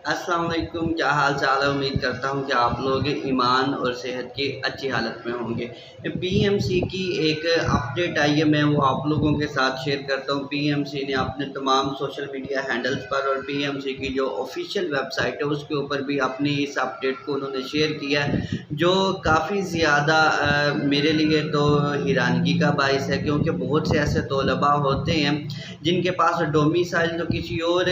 अस्सलाम वालेकुम, क्या हाल चाल है। उम्मीद करता हूँ कि आप लोग ईमान और सेहत की अच्छी हालत में होंगे। पीएमसी की एक अपडेट आई है, मैं वो आप लोगों के साथ शेयर करता हूँ। पीएमसी ने अपने तमाम सोशल मीडिया हैंडल्स पर और पीएमसी की जो ऑफिशियल वेबसाइट है उसके ऊपर भी अपनी इस अपडेट को उन्होंने शेयर किया है, जो काफ़ी ज़्यादा मेरे लिए तो हैरानगी का बायस है, क्योंकि बहुत से ऐसे तलबा होते हैं जिनके पास डोमिसाइल तो किसी और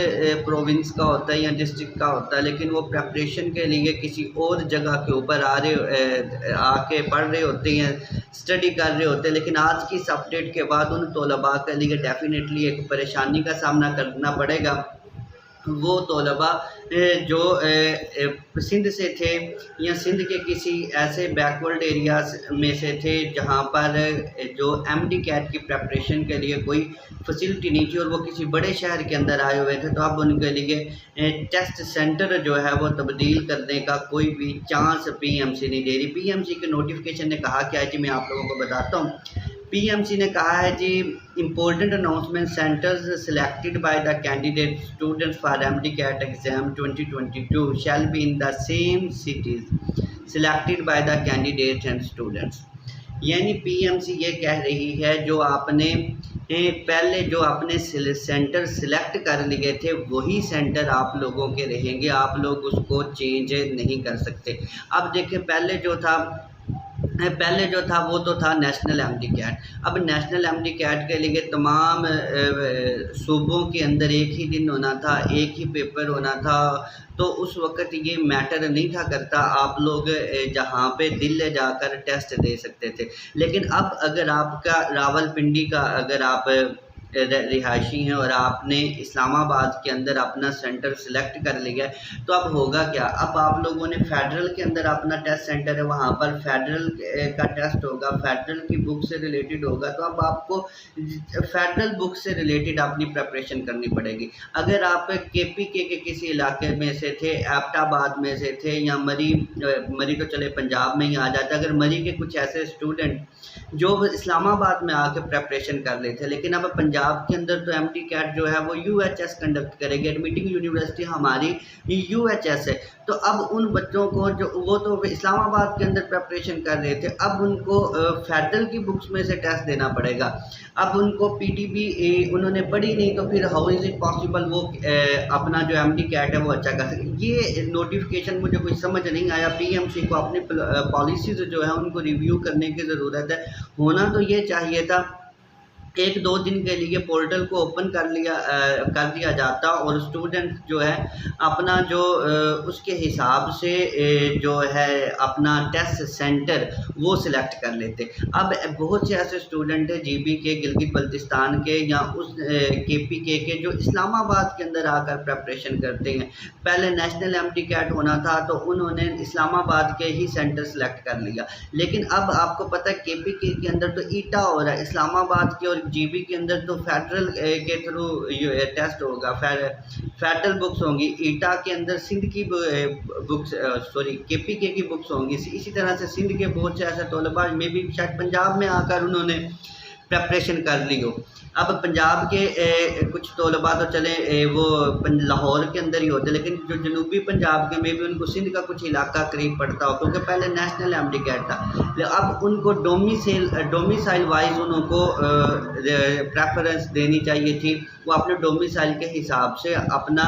प्रोविंस का होता है या डिस्ट्रिक्ट का होता है, लेकिन वो प्रेपरेशन के लिए किसी और जगह के ऊपर आके पढ़ रहे होते हैं, स्टडी कर रहे होते हैं। लेकिन आज की इस अपडेट के बाद उन तलबा के लिए डेफिनेटली एक परेशानी का सामना करना पड़ेगा। वो तलबा जो सिंध से थे या सिंध के किसी ऐसे बैकवर्ड एरियाज में से थे जहाँ पर जो एमडी कैट की प्रेपरेशन के लिए कोई फैसिलिटी नहीं थी और वो किसी बड़े शहर के अंदर आए हुए थे, तो अब उनके लिए टेस्ट सेंटर जो है वो तब्दील करने का कोई भी चांस पीएमसी नहीं दे रही। पीएमसी के नोटिफिकेशन ने कहा क्या है जी, मैं आप लोगों को बताता हूँ। पीएमसी ने कहा है जी, important announcement centres selected by the candidate students for MD CAT exam 2022 shall be in the same cities selected by the candidate and students. यानी पीएमसी ये कह रही है, जो आपने पहले जो आपने सेंटर सिलेक्ट कर लिए थे वही सेंटर आप लोगों के रहेंगे, आप लोग उसको चेंज नहीं कर सकते। अब देखिए, पहले जो था वो तो था नेशनल एमडी कैट। अब नेशनल एमडी कैट के लिए तमाम सूबों के अंदर एक ही दिन होना था, एक ही पेपर होना था, तो उस वक़्त ये मैटर नहीं था करता, आप लोग जहाँ पे दिल्ली जाकर टेस्ट दे सकते थे। लेकिन अब अगर आपका रावलपिंडी का अगर आप रिहायशी हैं और आपने इस्लामाबाद के अंदर अपना सेंटर सेलेक्ट कर लिया है, तो अब होगा क्या, अब आप लोगों ने फेडरल के अंदर अपना टेस्ट सेंटर है, वहाँ पर फेडरल का टेस्ट होगा, फेडरल की बुक से रिलेटेड होगा, तो अब आपको फेडरल बुक से रिलेटेड अपनी प्रेपरेशन करनी पड़ेगी। अगर आप केपीके के किसी इलाके में से थे, एबटाबाद में से थे या मरी तो चले पंजाब में ही आ जाता, अगर मरी के कुछ ऐसे स्टूडेंट जो इस्लामाबाद में आके प्रेपरेशन कर रहे थे, लेकिन अब पंजाब के अंदर तो एमडी कैट जो है वो यूएचएस कंडक्ट करेगी, एडमिटिंग यूनिवर्सिटी हमारी यूएचएस है। तो अब उन बच्चों को जो वो तो इस्लामाबाद के अंदर प्रेपरेशन कर रहे थे, अब उनको फेडरल की बुक्स में से टेस्ट देना पड़ेगा। अब उनको पीटीबी उन्होंने पढ़ी नहीं, तो फिर हाउ इज़ इट पॉसिबल वो अपना जो एमडी कैट है वो अच्छा कर सके। ये नोटिफिकेशन मुझे कुछ समझ नहीं आया। पीएमसी को अपनी पॉलिसीज़ जो है उनको रिव्यू करने की ज़रूरत है। होना तो ये चाहिए था, 1-2 दिन के लिए पोर्टल को ओपन कर दिया जाता और स्टूडेंट जो है अपना जो उसके हिसाब से जो है अपना टेस्ट सेंटर वो सिलेक्ट कर लेते। अब बहुत से ऐसे स्टूडेंट हैं जीबी के, गिलगित बल्तिस्तान के या उस केपीके के जो इस्लामाबाद के अंदर आकर प्रेपरेशन करते हैं। पहले नेशनल एमडी कैट होना था तो उन्होंने इस्लामाबाद के ही सेंटर सेलेक्ट कर लिया, लेकिन अब आपको पता है केपीके के अंदर तो ईटा हो रहा है, इस्लामाबाद के और जीबी के अंदर तो फेडरल के थ्रू टेस्ट होगा, फेडरल बुक्स होंगी, ईटा के अंदर सिंध की बुक्स केपीके की बुक्स होंगी। इसी तरह से सिंध के बहुत से ऐसे तलबा में भी शायद पंजाब में आकर उन्होंने प्रेपरेशन कर ली हो। अब पंजाब के कुछ तलबा तो चले वो लाहौर के अंदर ही होते, लेकिन जो जनूबी पंजाब के में भी उनको सिंध का कुछ इलाका करीब पड़ता हो, क्योंकि पहले नेशनल एमडी कैट था। अब उनको डोमिसाइल वाइज उनको प्रेफरेंस देनी चाहिए थी, वो अपने डोमिसाइल के हिसाब से अपना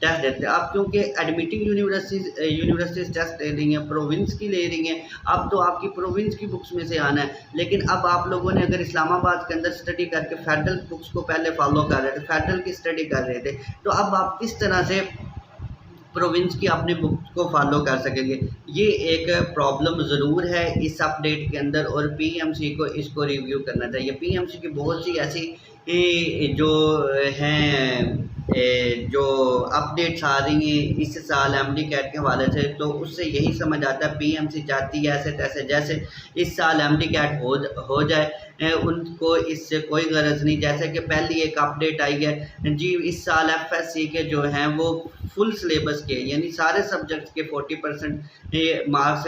टेस्ट देते हैं। अब क्योंकि एडमिटिंग यूनिवर्सिटीज़ टेस्ट ले रही हैं, प्रोविंस की ले रही हैं, अब तो आपकी प्रोविंस की बुक्स में से आना है। लेकिन अब आप लोगों ने अगर इस्लामाबाद के अंदर स्टडी करके फेडरल बुक्स को पहले फॉलो कर रहे थे, फेडरल की स्टडी कर रहे थे, तो अब आप किस तरह से प्रोविंस की अपनी बुक्स को फॉलो कर सकेंगे। ये एक प्रॉब्लम ज़रूर है इस अपडेट के अंदर और पीएमसी को इसको रिव्यू करना चाहिए। पीएमसी की बहुत सी ऐसी जो हैं जो अपडेट्स आ रही हैं इस साल एमडी कैट के हवाले से, तो उससे यही समझ आता है पीएमसी चाहती है ऐसे तैसे जैसे इस साल एमडी कैट हो जाए, उनको इससे कोई गरज नहीं। जैसे कि पहली एक अपडेट आई है जी, इस साल एफएससी के जो हैं वो फुल सिलेबस के यानी सारे सब्जेक्ट्स के 40% मार्क्स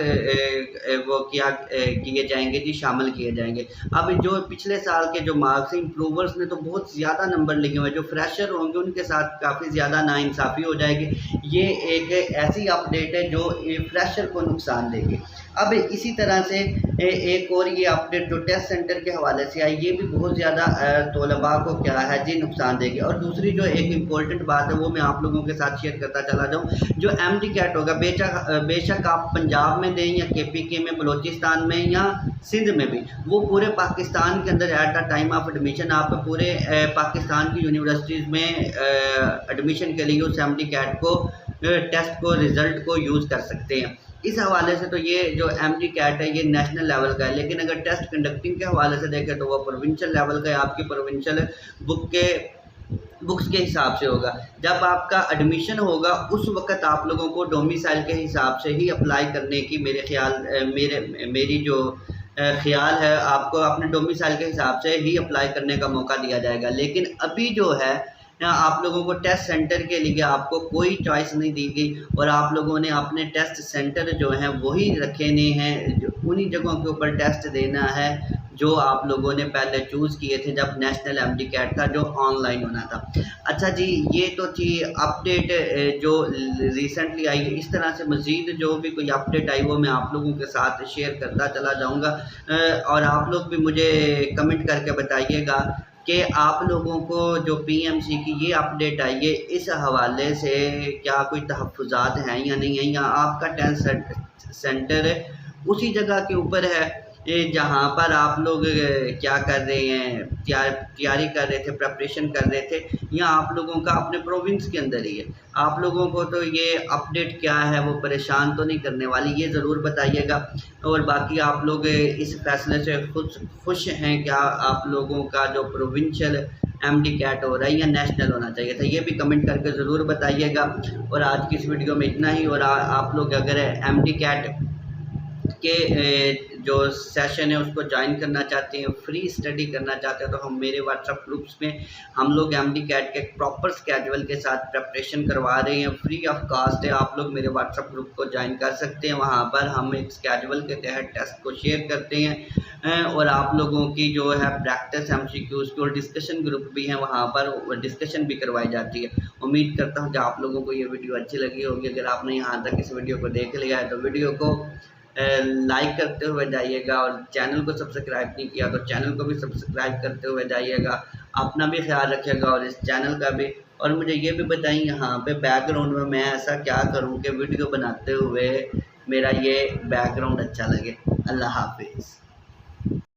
वो किए जाएंगे जी, शामिल किए जाएंगे। अब जो पिछले साल के जो मार्क्स हैं, इम्प्रूवर्स ने तो बहुत ज़्यादा नंबर लिए हुए हैं, जो फ्रेशर होंगे उनके साथ काफ़ी ज़्यादा नाइंसाफ़ी हो जाएगी। ये एक ऐसी अपडेट है जो फ्रेशर को नुकसान देगी। अब इसी तरह से एक और ये अपडेट जो टेस्ट सेंटर के हवाले से आई, ये भी बहुत ज़्यादा तलबा को क्या है जी नुकसान देगी। और दूसरी जो एक इम्पोर्टेंट बात है वो मैं आप लोगों के साथ शेयर करता चला जाऊँ, जो एमडी कैट होगा, बेशक आप पंजाब में दें या केपीके में, बलूचिस्तान में या सिंध में भी, वो पूरे पाकिस्तान के अंदर at the time of admission आप पूरे पाकिस्तान की यूनिवर्सिटीज़ में एडमिशन के लिए उस एमडी कैट को टेस्ट को रिज़ल्ट को यूज़ कर सकते हैं। इस हवाले से तो ये जो एमडी कैट है ये नेशनल लेवल का है, लेकिन अगर टेस्ट कंडक्टिंग के हवाले से देखें तो वो प्रोविंशियल लेवल का है, आपकी प्रोविंशियल बुक्स के हिसाब से होगा। जब आपका एडमिशन होगा उस वक्त आप लोगों को डोमिसाइल के हिसाब से ही अप्लाई करने की मेरी जो ख्याल है, आपको अपने डोमिसाइल के हिसाब से ही अप्लाई करने का मौका दिया जाएगा। लेकिन अभी जो है आप लोगों को टेस्ट सेंटर के लिए आपको कोई चॉइस नहीं दी गई और आप लोगों ने अपने टेस्ट सेंटर जो हैं वही रखे हैं, उन्हीं जगहों के ऊपर टेस्ट देना है जो आप लोगों ने पहले चूज़ किए थे जब नेशनल एमडी कैट था जो ऑनलाइन होना था। अच्छा जी, ये तो थी अपडेट जो रिसेंटली आई है। इस तरह से मज़ीद जो भी कोई अपडेट आई वो मैं आप लोगों के साथ शेयर करता चला जाऊँगा और आप लोग भी मुझे कमेंट करके बताइएगा कि आप लोगों को जो पीएमसी की ये अपडेट आई है इस हवाले से क्या कोई तहफ़्फ़ुज़ात हैं या नहीं है, या आपका टेस्ट सेंटर उसी जगह के ऊपर है जहाँ पर आप लोग क्या कर रहे हैं, तैयारी कर रहे थे, प्रिपरेशन कर रहे थे, या आप लोगों का अपने प्रोविंस के अंदर ही है। आप लोगों को तो ये अपडेट क्या है वो परेशान तो नहीं करने वाली, ये ज़रूर बताइएगा। और बाकी आप लोग इस फैसले से खुश हैं क्या, आप लोगों का जो प्रोविंशियल एमडी कैट हो रहा है या नेशनल होना चाहिए था, ये भी कमेंट करके ज़रूर बताइएगा। और आज की इस वीडियो में इतना ही। और आप लोग अगर एमडी कैट के जो सेशन है उसको ज्वाइन करना चाहते हैं, फ्री स्टडी करना चाहते हैं, तो हम मेरे व्हाट्सएप ग्रुप्स में हम लोग एमडी कैट के प्रॉपर स्केजुअल के साथ प्रिपरेशन करवा रहे हैं, फ्री ऑफ कास्ट है। आप लोग मेरे व्हाट्सएप ग्रुप को ज्वाइन कर सकते हैं, वहाँ पर हम एक स्केजुअल के तहत टेस्ट को शेयर करते हैं और आप लोगों की जो है प्रैक्टिस एमसीक्यूज़ की और डिस्कशन ग्रुप भी हैं, वहाँ पर डिस्कशन भी करवाई जाती है। उम्मीद करता हूँ कि आप लोगों को ये वीडियो अच्छी लगी होगी। अगर आपने यहाँ तक इस वीडियो को देख लिया है तो वीडियो को लाइक करते हुए जाइएगा, और चैनल को सब्सक्राइब नहीं किया तो चैनल को भी सब्सक्राइब करते हुए जाइएगा। अपना भी ख्याल रखिएगा और इस चैनल का भी। और मुझे ये भी बताइए यहाँ पे बैकग्राउंड में मैं ऐसा क्या करूँ कि वीडियो बनाते हुए मेरा ये बैकग्राउंड अच्छा लगे। अल्लाह हाफिज़।